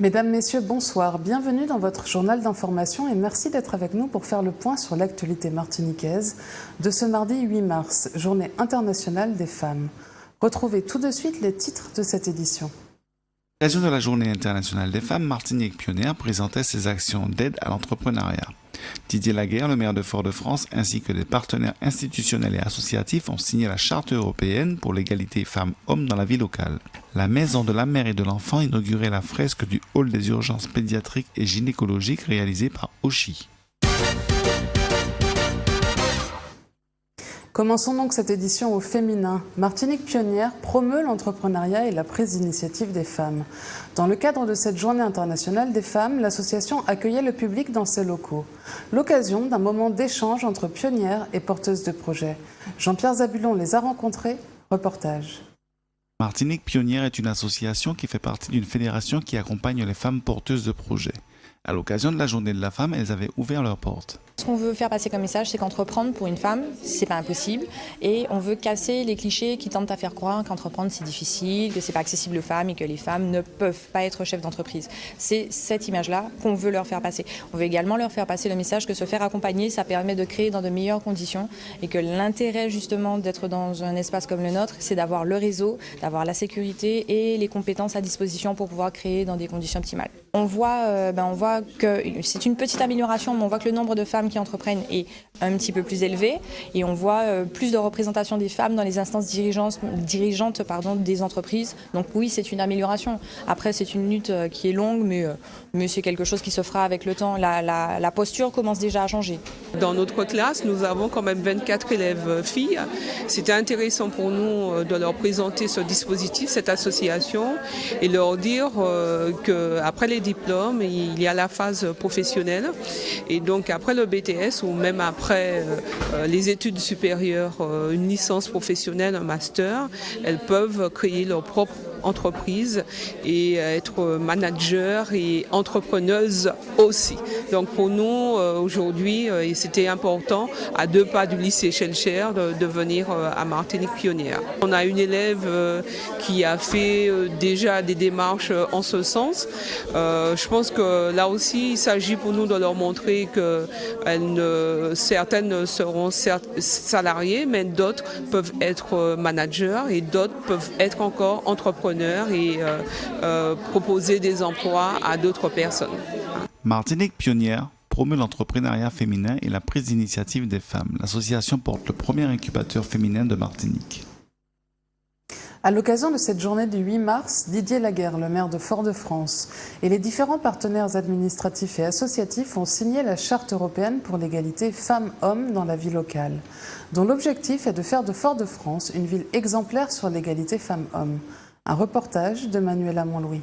Mesdames, Messieurs, bonsoir. Bienvenue dans votre journal d'information et merci d'être avec nous pour faire le point sur l'actualité martiniquaise de ce mardi 8 mars, journée internationale des femmes. Retrouvez tout de suite les titres de cette édition. À l'occasion de la Journée internationale des femmes, Martinique Pionnière présentait ses actions d'aide à l'entrepreneuriat. Didier Laguerre, le maire de Fort-de-France, ainsi que des partenaires institutionnels et associatifs ont signé la Charte européenne pour l'égalité femmes-hommes dans la vie locale. La Maison de la mère et de l'enfant inaugurait la fresque du hall des urgences pédiatriques et gynécologiques réalisée par Oshi. Commençons donc cette édition au féminin. Martinique Pionnière promeut l'entrepreneuriat et la prise d'initiative des femmes. Dans le cadre de cette journée internationale des femmes, l'association accueillait le public dans ses locaux. L'occasion d'un moment d'échange entre pionnières et porteuses de projets. Jean-Pierre Zabulon les a rencontrées. Reportage. Martinique Pionnière est une association qui fait partie d'une fédération qui accompagne les femmes porteuses de projets. À l'occasion de la journée de la femme, elles avaient ouvert leurs portes. Ce qu'on veut faire passer comme message, c'est qu'entreprendre pour une femme, c'est pas impossible. Et on veut casser les clichés qui tentent à faire croire qu'entreprendre c'est difficile, que c'est pas accessible aux femmes et que les femmes ne peuvent pas être chefs d'entreprise. C'est cette image-là qu'on veut leur faire passer. On veut également leur faire passer le message que se faire accompagner, ça permet de créer dans de meilleures conditions et que l'intérêt justement d'être dans un espace comme le nôtre, c'est d'avoir le réseau, d'avoir la sécurité et les compétences à disposition pour pouvoir créer dans des conditions optimales. On voit que c'est une petite amélioration, mais on voit que le nombre de femmes qui entreprennent est un petit peu plus élevé et on voit plus de représentation des femmes dans les instances dirigeantes des entreprises. Donc oui, c'est une amélioration. Après, c'est une lutte qui est longue, mais c'est quelque chose qui se fera avec le temps. La posture commence déjà à changer. Dans notre classe, nous avons quand même 24 élèves filles. C'était intéressant pour nous de leur présenter ce dispositif, cette association, et leur dire qu'après les diplômes, il y a la phase professionnelle. Et donc après le BTS ou même après les études supérieures, une licence professionnelle, un master, elles peuvent créer leur propre entreprise et être manager et entrepreneuse aussi. Donc pour nous aujourd'hui, c'était important à 2 pas du lycée Schellcher de venir à Martinique Pionnière. On a une élève qui a fait déjà des démarches en ce sens. Je pense que là aussi il s'agit pour nous de leur montrer que certaines seront salariées, mais d'autres peuvent être managers et d'autres peuvent être encore entrepreneurs et proposer des emplois à d'autres personnes. Martinique Pionnière promeut l'entrepreneuriat féminin et la prise d'initiative des femmes. L'association porte le premier incubateur féminin de Martinique. À l'occasion de cette journée du 8 mars, Didier Laguerre, le maire de Fort-de-France, et les différents partenaires administratifs et associatifs ont signé la Charte européenne pour l'égalité femmes-hommes dans la vie locale, dont l'objectif est de faire de Fort-de-France une ville exemplaire sur l'égalité femmes-hommes. Un reportage de Manuela Montlouis.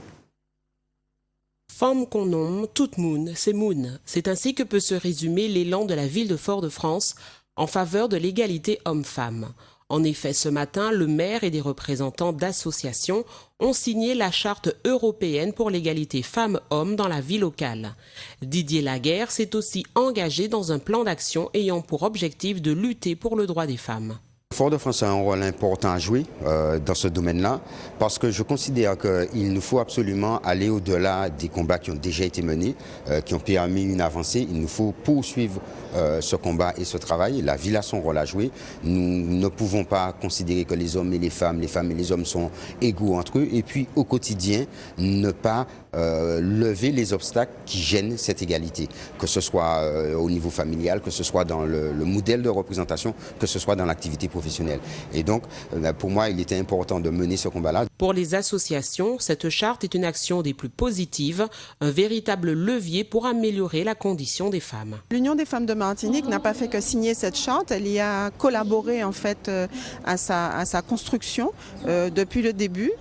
Femme qu'on nomme toute moune, c'est moune. C'est ainsi que peut se résumer l'élan de la ville de Fort-de-France en faveur de l'égalité homme-femme. En effet, ce matin, le maire et des représentants d'associations ont signé la Charte européenne pour l'égalité femmes-hommes dans la vie locale. Didier Laguerre s'est aussi engagé dans un plan d'action ayant pour objectif de lutter pour le droit des femmes. Fort-de-France a un rôle important à jouer dans ce domaine-là parce que je considère qu'il nous faut absolument aller au-delà des combats qui ont déjà été menés, qui ont permis une avancée. Il nous faut poursuivre ce combat et ce travail. La ville a son rôle à jouer. Nous ne pouvons pas considérer que les hommes et les femmes et les hommes sont égaux entre eux et puis au quotidien ne pas lever les obstacles qui gênent cette égalité, que ce soit au niveau familial, que ce soit dans le modèle de représentation, que ce soit dans l'activité professionnelle. Et donc, pour moi, il était important de mener ce combat-là. Pour les associations, cette charte est une action des plus positives, un véritable levier pour améliorer la condition des femmes. L'Union des femmes de Martinique n'a pas fait que signer cette charte, elle y a collaboré en fait à sa construction depuis le début.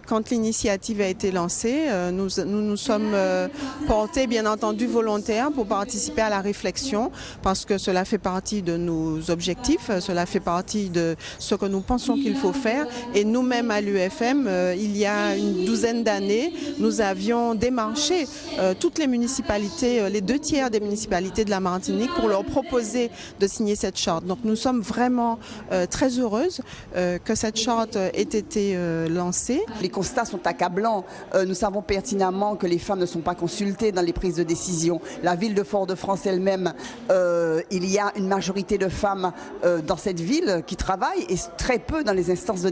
Quand l'initiative a été lancée, nous sommes portés bien entendu volontaires pour participer à la réflexion parce que cela fait partie de nos objectifs, cela fait partie de ce que nous pensons qu'il faut faire et nous-mêmes à l'UFM, même, il y a une douzaine d'années, nous avions démarché toutes les municipalités, les 2/3 des municipalités de la Martinique pour leur proposer de signer cette charte. Donc nous sommes vraiment très heureuses que cette charte ait été lancée. Les constats sont accablants. Nous savons pertinemment que les femmes ne sont pas consultées dans les prises de décision. La ville de Fort-de-France elle-même, il y a une majorité de femmes dans cette ville qui travaillent et très peu dans les instances,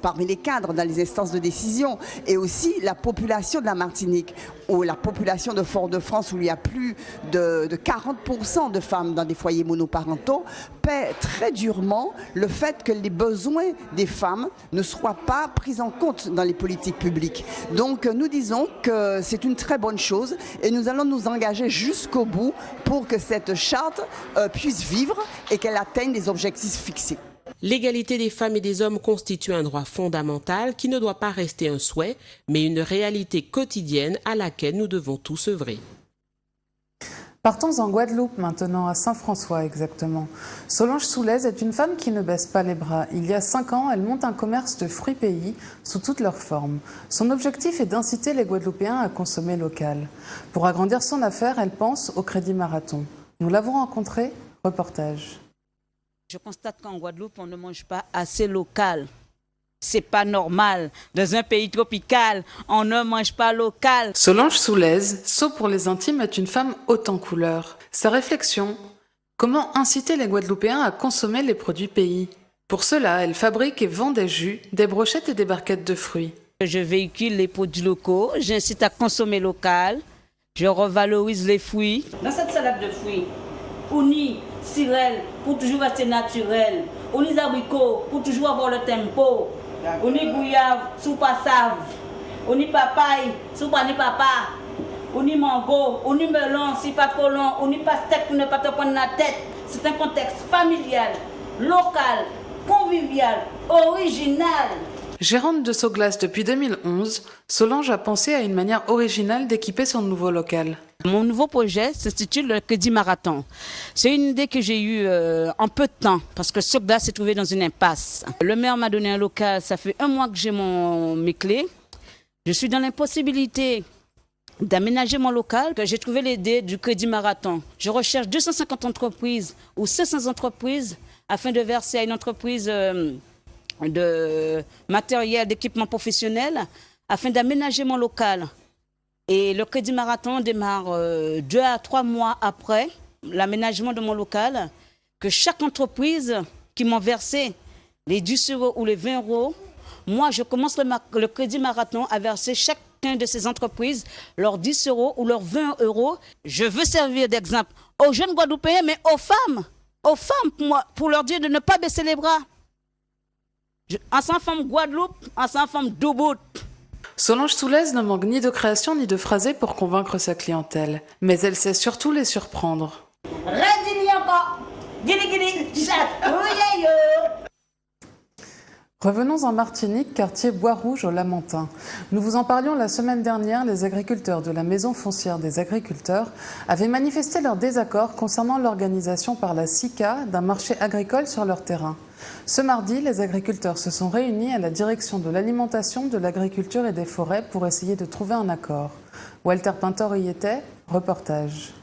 parmi les cadres, dans les instances de décision. Et aussi la population de la Martinique ou la population de Fort-de-France où il y a plus de 40% de femmes dans des foyers monoparentaux paie très durement le fait que les besoins des femmes ne soient pas pris en compte dans les politiques publiques. Donc nous disons que c'est une très bonne chose et nous allons nous engager jusqu'au bout pour que cette charte puisse vivre et qu'elle atteigne les objectifs fixés. L'égalité des femmes et des hommes constitue un droit fondamental qui ne doit pas rester un souhait, mais une réalité quotidienne à laquelle nous devons tous œuvrer. Partons en Guadeloupe maintenant, à Saint-François exactement. Solange Soulez est une femme qui ne baisse pas les bras. Il y a 5 ans, elle monte un commerce de fruits pays sous toutes leurs formes. Son objectif est d'inciter les Guadeloupéens à consommer local. Pour agrandir son affaire, elle pense au Crédit Marathon. Nous l'avons rencontrée, reportage. Je constate qu'en Guadeloupe, on ne mange pas assez local. C'est pas normal. Dans un pays tropical, on ne mange pas local. Solange Soulez, Seau pour les intimes, est une femme haute en couleurs. Sa réflexion, comment inciter les Guadeloupéens à consommer les produits pays? Pour cela, elle fabrique et vend des jus, des brochettes et des barquettes de fruits. Je véhicule les produits locaux, j'incite à consommer local, je revalorise les fruits. Dans cette salade de fruits, on y sirène pour toujours rester naturel, on y abricots pour toujours avoir le tempo. On y gouyave, sous pas save. On y papaye, sous pas ni papa. On y mango, on y melon, si pas trop long. On y pastèque pour ne pas te prendre la tête. C'est un contexte familial, local, convivial, original. Gérante de Soglas depuis 2011, Solange a pensé à une manière originale d'équiper son nouveau local. Mon nouveau projet s'intitule le Crédit Marathon. C'est une idée que j'ai eue en peu de temps parce que Soglas s'est trouvé dans une impasse. Le maire m'a donné un local, ça fait 1 mois que j'ai mes clés. Je suis dans l'impossibilité d'aménager mon local. J'ai trouvé l'idée du Crédit Marathon. Je recherche 250 entreprises ou 500 entreprises afin de verser à une entreprise de matériel, d'équipement professionnel afin d'aménager mon local. Et le Crédit Marathon démarre 2 à 3 mois après l'aménagement de mon local, que chaque entreprise qui m'a versé les 10 € ou les 20 €, moi je commence le Crédit Marathon à verser chacun de ces entreprises leurs 10 € ou leurs 20 €. Je veux servir d'exemple aux jeunes Guadeloupéens, mais aux femmes pour leur dire de ne pas baisser les bras. Ensemble femme Guadeloupe, ensemble femme Doubout. Solange Soulez ne manque ni de création ni de phrasé pour convaincre sa clientèle. Mais elle sait surtout les surprendre. Revenons en Martinique, quartier Bois-Rouge au Lamentin. Nous vous en parlions la semaine dernière, les agriculteurs de la Maison foncière des agriculteurs avaient manifesté leur désaccord concernant l'organisation par la SICA d'un marché agricole sur leur terrain. Ce mardi, les agriculteurs se sont réunis à la direction de l'alimentation, de l'agriculture et des forêts pour essayer de trouver un accord. Walter Pintor y était, reportage.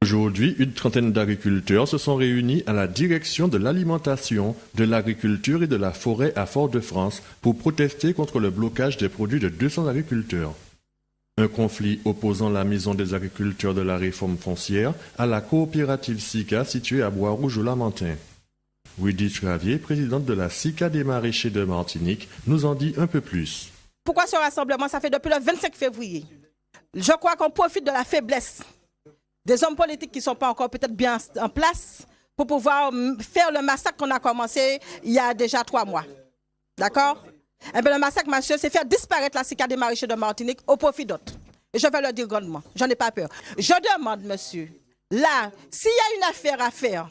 Aujourd'hui, une trentaine d'agriculteurs se sont réunis à la direction de l'alimentation, de l'agriculture et de la forêt à Fort-de-France pour protester contre le blocage des produits de 200 agriculteurs. Un conflit opposant la Maison des agriculteurs de la réforme foncière à la coopérative SICA située à Bois-Rouge au Lamentin. Rudy Travier, présidente de la SICA des maraîchers de Martinique, nous en dit un peu plus. Pourquoi ce rassemblement? Ça fait depuis le 25 février. Je crois qu'on profite de la faiblesse des hommes politiques qui ne sont pas encore peut-être bien en place pour pouvoir faire le massacre qu'on a commencé il y a déjà 3 mois. D'accord? Eh bien, le massacre, monsieur, c'est faire disparaître la SICA des maraîchers de Martinique au profit d'autres. Et je vais le dire grandement, j'en ai pas peur. Je demande, monsieur, là, s'il y a une affaire à faire,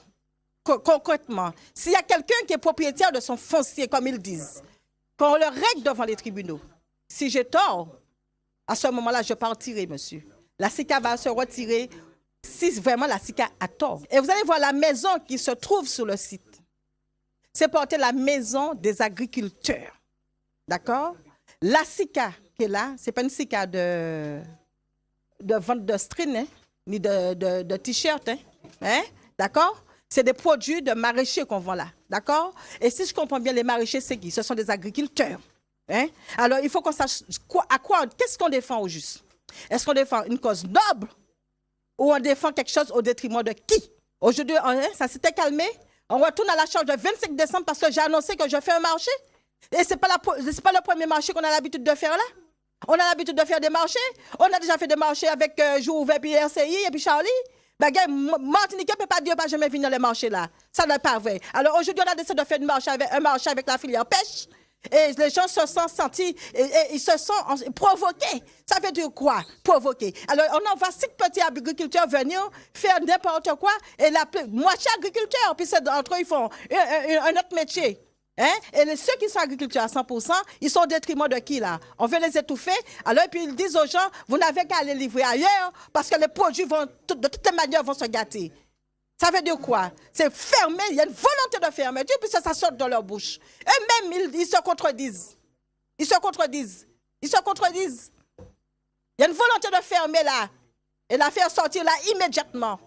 concrètement, s'il y a quelqu'un qui est propriétaire de son foncier, comme ils disent, qu'on le règle devant les tribunaux. Si j'ai tort, à ce moment-là, je partirai, monsieur. La SICA va se retirer si vraiment la SICA a tort. Et vous allez voir la maison qui se trouve sur le site. C'est porté la maison des agriculteurs. d'accord? La SICA qui est là, ce n'est pas une SICA de vente de string, hein, ni de t-shirt, hein, d'accord? C'est des produits de maraîchers qu'on vend là, d'accord? Et si je comprends bien, les maraîchers, c'est qui? Ce sont des agriculteurs. Hein? Alors, il faut qu'on sache qu'est-ce qu'on défend au juste. Est-ce qu'on défend une cause noble ou on défend quelque chose au détriment de qui? Aujourd'hui, ça s'était calmé. On retourne à la charge de 25 décembre parce que j'ai annoncé que je fais un marché. Et ce n'est pas le premier marché qu'on a l'habitude de faire là. On a l'habitude de faire des marchés. On a déjà fait des marchés avec Jour Ouvert, puis RCI, et puis Charlie. Ben, Martinique ne peut pas dire pas jamais venir les marchés là. Ça n'est pas vrai. Alors aujourd'hui, on a décidé de faire un marché avec la filière pêche. Et les gens se sont sentis, ils se sont provoqués. Ça veut dire quoi? Provoquer. Alors, on envoie 5 petits agriculteurs venir faire n'importe quoi et la moitié agriculteurs. Puis entre eux, ils font un autre métier. Hein? Et ceux qui sont agriculteurs à 100%, ils sont au détriment de qui là? On veut les étouffer. Alors, et puis ils disent aux gens, vous n'avez qu'à aller livrer ailleurs parce que les produits vont, de toutes les manières, vont se gâter. Ça veut dire quoi? C'est fermé, il y a une volonté de fermeture, puis ça sort dans leur bouche. Eux-mêmes, ils se contredisent. Ils se contredisent. Il y a une volonté de fermer là, et la faire sortir là immédiatement.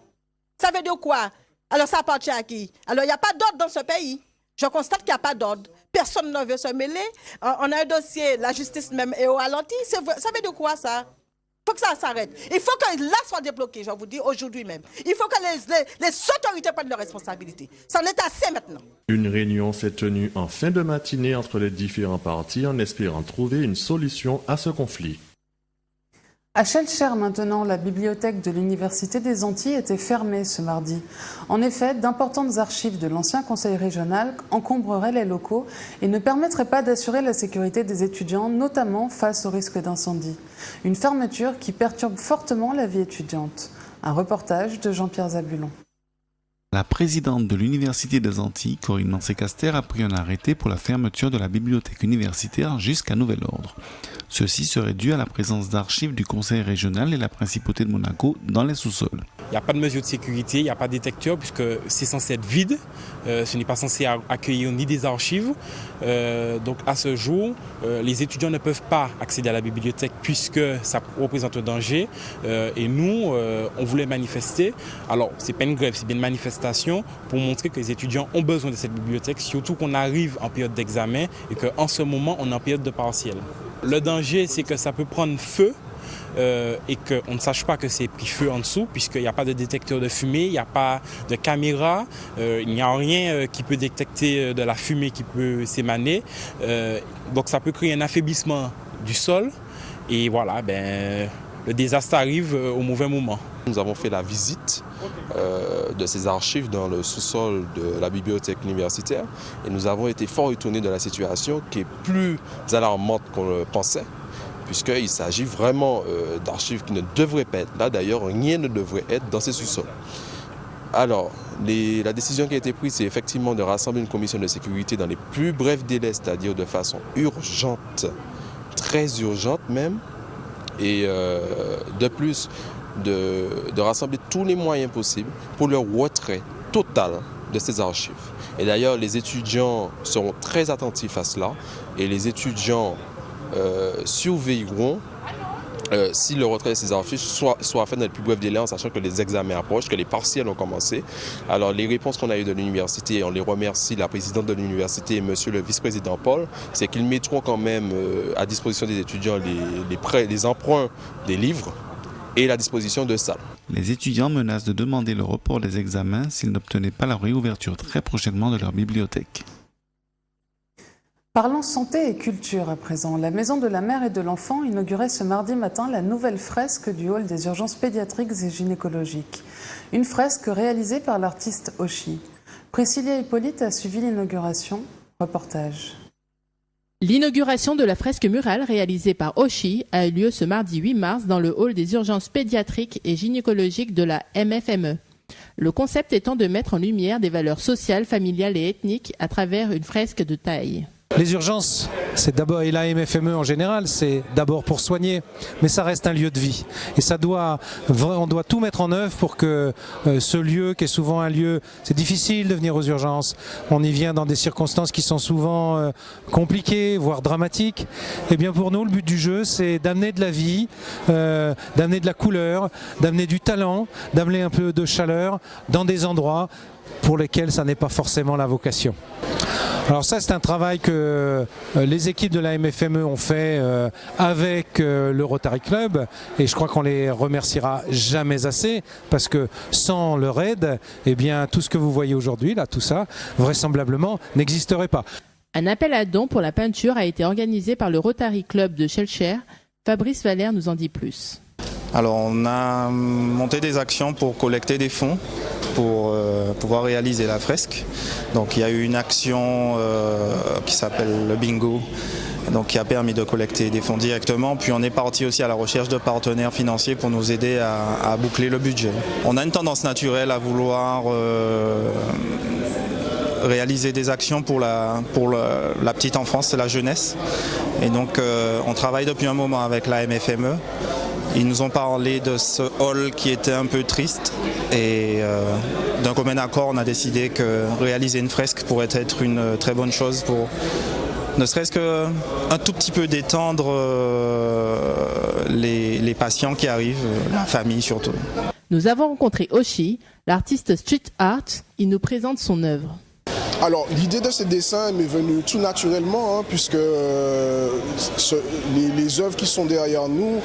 Ça veut dire quoi? Alors ça appartient à qui? Alors il n'y a pas d'ordre dans ce pays. Je constate qu'il n'y a pas d'ordre. Personne ne veut se mêler. On a un dossier, la justice même est au ralenti. Ça veut dire quoi ça? Il faut que ça s'arrête. Il faut que là soit débloqué, je vous dis, aujourd'hui même. Il faut que les autorités prennent leurs responsabilités. Ça en est assez maintenant. Une réunion s'est tenue en fin de matinée entre les différents partis en espérant trouver une solution à ce conflit. À Schœlcher, maintenant, la bibliothèque de l'Université des Antilles était fermée ce mardi. En effet, d'importantes archives de l'ancien conseil régional encombreraient les locaux et ne permettraient pas d'assurer la sécurité des étudiants, notamment face au risque d'incendie. Une fermeture qui perturbe fortement la vie étudiante. Un reportage de Jean-Pierre Zabulon. La présidente de l'Université des Antilles, Corinne Mancé-Caster, a pris un arrêté pour la fermeture de la bibliothèque universitaire jusqu'à nouvel ordre. Ceci serait dû à la présence d'archives du Conseil régional et la Principauté de Monaco dans les sous-sols. Il n'y a pas de mesure de sécurité, il n'y a pas de détecteur puisque c'est censé être vide. Ce n'est pas censé accueillir ni des archives. Donc à ce jour, les étudiants ne peuvent pas accéder à la bibliothèque puisque ça représente un danger. Et nous, on voulait manifester. Alors, ce n'est pas une grève, c'est bien une manifestation pour montrer que les étudiants ont besoin de cette bibliothèque, surtout qu'on arrive en période d'examen et qu'en ce moment, on est en période de partiel. Le danger, c'est que ça peut prendre feu et qu'on ne sache pas que c'est pris feu en dessous puisqu'il n'y a pas de détecteur de fumée, il n'y a pas de caméra, il n'y a rien qui peut détecter de la fumée qui peut s'émaner. Donc ça peut créer un affaiblissement du sol et voilà, le désastre arrive au mauvais moment. Nous avons fait la visite de ces archives dans le sous-sol de la bibliothèque universitaire et nous avons été fort étonnés de la situation qui est plus alarmante qu'on le pensait puisqu'il s'agit vraiment d'archives qui ne devraient pas être là. D'ailleurs, rien ne devrait être dans ces sous-sols. Alors, la décision qui a été prise, c'est effectivement de rassembler une commission de sécurité dans les plus brefs délais, c'est-à-dire de façon urgente, très urgente même, et de plus de rassembler tous les moyens possibles pour le retrait total de ces archives. Et d'ailleurs, les étudiants seront très attentifs à cela et les étudiants surveilleront si le retrait de ces archives soit fait dans les plus brefs délais en sachant que les examens approchent, que les partiels ont commencé. Alors les réponses qu'on a eues de l'université, on les remercie, la présidente de l'université et monsieur le vice-président Paul, c'est qu'ils mettront quand même à disposition des étudiants les emprunts des livres et la disposition de salles. Les étudiants menacent de demander le report des examens s'ils n'obtenaient pas la réouverture très prochainement de leur bibliothèque. Parlons santé et culture à présent. La Maison de la Mère et de l'Enfant inaugurait ce mardi matin la nouvelle fresque du hall des urgences pédiatriques et gynécologiques. Une fresque réalisée par l'artiste Oshi. Priscilla Hippolyte a suivi l'inauguration. Reportage. L'inauguration de la fresque murale réalisée par Oshi a eu lieu ce mardi 8 mars dans le hall des urgences pédiatriques et gynécologiques de la MFME. Le concept étant de mettre en lumière des valeurs sociales, familiales et ethniques à travers une fresque de taille. Les urgences, c'est d'abord, et la MFME en général, c'est d'abord pour soigner, mais ça reste un lieu de vie. Et on doit tout mettre en œuvre pour que ce lieu, qui est souvent un lieu, c'est difficile de venir aux urgences, on y vient dans des circonstances qui sont souvent compliquées, voire dramatiques. Et bien pour nous, le but du jeu, c'est d'amener de la vie, d'amener de la couleur, d'amener du talent, d'amener un peu de chaleur dans des endroits pour lesquels ça n'est pas forcément la vocation. Alors ça, c'est un travail que les équipes de la MFME ont fait avec le Rotary Club, et je crois qu'on les remerciera jamais assez, parce que sans leur aide, eh bien, tout ce que vous voyez aujourd'hui, là, tout ça, vraisemblablement, n'existerait pas. Un appel à dons pour la peinture a été organisé par le Rotary Club de Schœlcher. Fabrice Valère nous en dit plus. Alors on a monté des actions pour collecter des fonds pour pouvoir réaliser la fresque. Donc il y a eu une action qui s'appelle le bingo, donc qui a permis de collecter des fonds directement. Puis on est parti aussi à la recherche de partenaires financiers pour nous aider à boucler le budget. On a une tendance naturelle à vouloir réaliser des actions pour la petite enfance et la jeunesse. Et donc on travaille depuis un moment avec la MFME. Ils nous ont parlé de ce hall qui était un peu triste, et d'un commun accord, on a décidé que réaliser une fresque pourrait être une très bonne chose pour ne serait-ce qu'un tout petit peu détendre les patients qui arrivent, la famille surtout. Nous avons rencontré Oshi, l'artiste street art. Il nous présente son œuvre. Alors l'idée de ces dessins m'est venue tout naturellement, puisque les œuvres qui sont derrière nous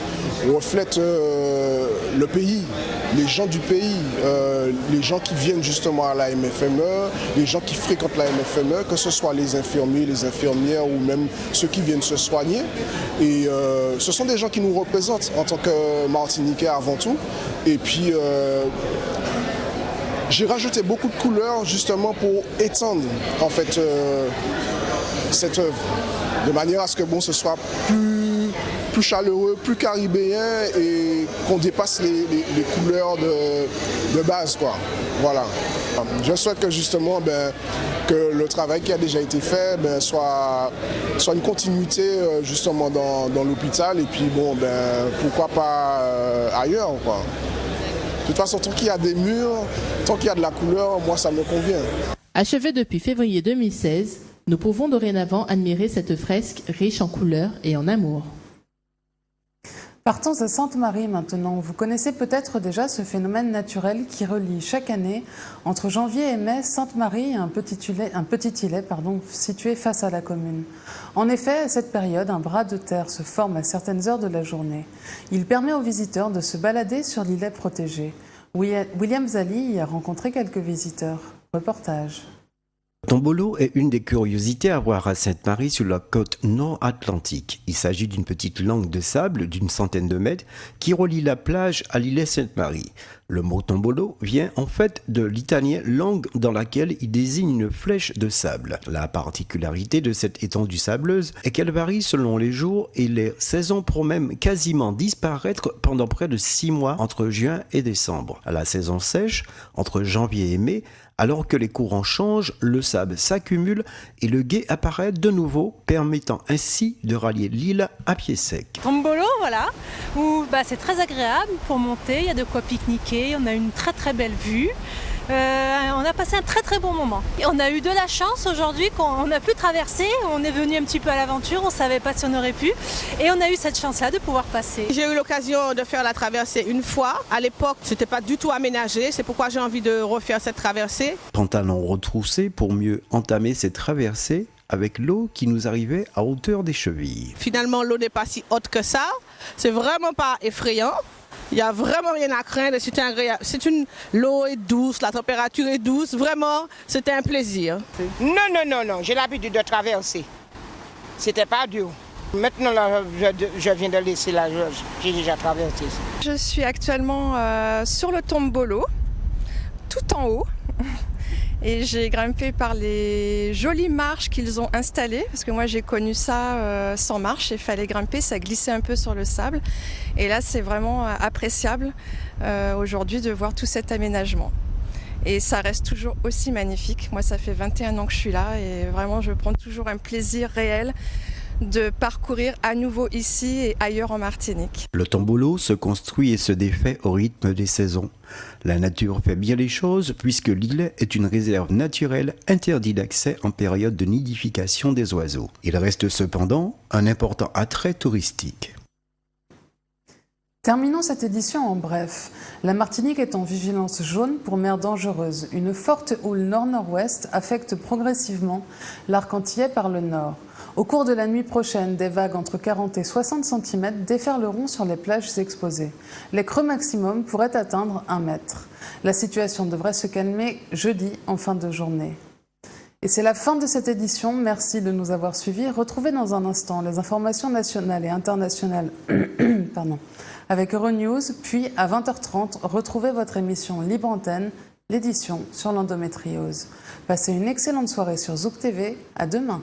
reflètent le pays, les gens du pays, les gens qui viennent justement à la MFME, les gens qui fréquentent la MFME, que ce soit les infirmiers, les infirmières ou même ceux qui viennent se soigner. Et ce sont des gens qui nous représentent en tant que Martiniquais avant tout. Et puis j'ai rajouté beaucoup de couleurs justement pour étendre en fait cette œuvre, de manière à ce que ce soit plus chaleureux, plus caribéen, et qu'on dépasse les couleurs de base, quoi. Voilà. Je souhaite que justement que le travail qui a déjà été fait soit une continuité justement dans l'hôpital, et puis pourquoi pas ailleurs, quoi. De toute façon, tant qu'il y a des murs, tant qu'il y a de la couleur, moi ça me convient. Achevée depuis février 2016, nous pouvons dorénavant admirer cette fresque riche en couleurs et en amour. Partons à Sainte-Marie maintenant. Vous connaissez peut-être déjà ce phénomène naturel qui relie chaque année, entre janvier et mai, Sainte-Marie et un petit îlet situé face à la commune. En effet, à cette période, un bras de terre se forme à certaines heures de la journée. Il permet aux visiteurs de se balader sur l'îlet protégé. William Zali y a rencontré quelques visiteurs. Reportage. Tombolo est une des curiosités à voir à Sainte-Marie sur la côte nord-atlantique. Il s'agit d'une petite langue de sable d'une centaine de mètres qui relie la plage à l'îlet Sainte-Marie. Le mot tombolo vient en fait de l'italien langue dans laquelle il désigne une flèche de sable. La particularité de cette étendue sableuse est qu'elle varie selon les jours et les saisons pour même quasiment disparaître pendant près de 6 mois entre juin et décembre. À la saison sèche, entre janvier et mai, alors que les courants changent, le sable s'accumule et le gué apparaît de nouveau, permettant ainsi de rallier l'île à pied sec. Tombolo, voilà, où c'est très agréable pour monter, il y a de quoi pique-niquer, on a une très très belle vue. On a passé un très très bon moment. Et on a eu de la chance aujourd'hui qu'on a pu traverser, on est venu un petit peu à l'aventure, on ne savait pas si on aurait pu, et on a eu cette chance-là de pouvoir passer. J'ai eu l'occasion de faire la traversée une fois, à l'époque c'était pas du tout aménagé, c'est pourquoi j'ai envie de refaire cette traversée. Pantalon retroussé pour mieux entamer cette traversée avec l'eau qui nous arrivait à hauteur des chevilles. Finalement l'eau n'est pas si haute que ça, c'est vraiment pas effrayant. Il n'y a vraiment rien à craindre, c'est agréable. L'eau est douce, la température est douce, vraiment, c'était un plaisir. Non, j'ai l'habitude de traverser. C'était pas dur. Maintenant, là, je viens de laisser là, j'ai déjà traversé. Je suis actuellement sur le Tombolo, tout en haut. Et j'ai grimpé par les jolies marches qu'ils ont installées, parce que moi j'ai connu ça sans marche, il fallait grimper, ça glissait un peu sur le sable. Et là c'est vraiment appréciable aujourd'hui de voir tout cet aménagement. et ça reste toujours aussi magnifique. Moi, ça fait 21 ans que je suis là et vraiment, je prends toujours un plaisir réel de parcourir à nouveau ici et ailleurs en Martinique. Le tombolo se construit et se défait au rythme des saisons. La nature fait bien les choses puisque l'île est une réserve naturelle interdite d'accès en période de nidification des oiseaux. Il reste cependant un important attrait touristique. Terminons cette édition en bref. La Martinique est en vigilance jaune pour mer dangereuse. Une forte houle nord-nord-ouest affecte progressivement l'arc antillais par le nord. Au cours de la nuit prochaine, des vagues entre 40 et 60 cm déferleront sur les plages exposées. Les creux maximums pourraient atteindre 1 mètre. La situation devrait se calmer jeudi en fin de journée. Et c'est la fin de cette édition. Merci de nous avoir suivis. Retrouvez dans un instant les informations nationales et internationales avec Euronews. Puis à 20h30, retrouvez votre émission Libre Antenne, l'édition sur l'endométriose. Passez une excellente soirée sur Zouk TV. À demain.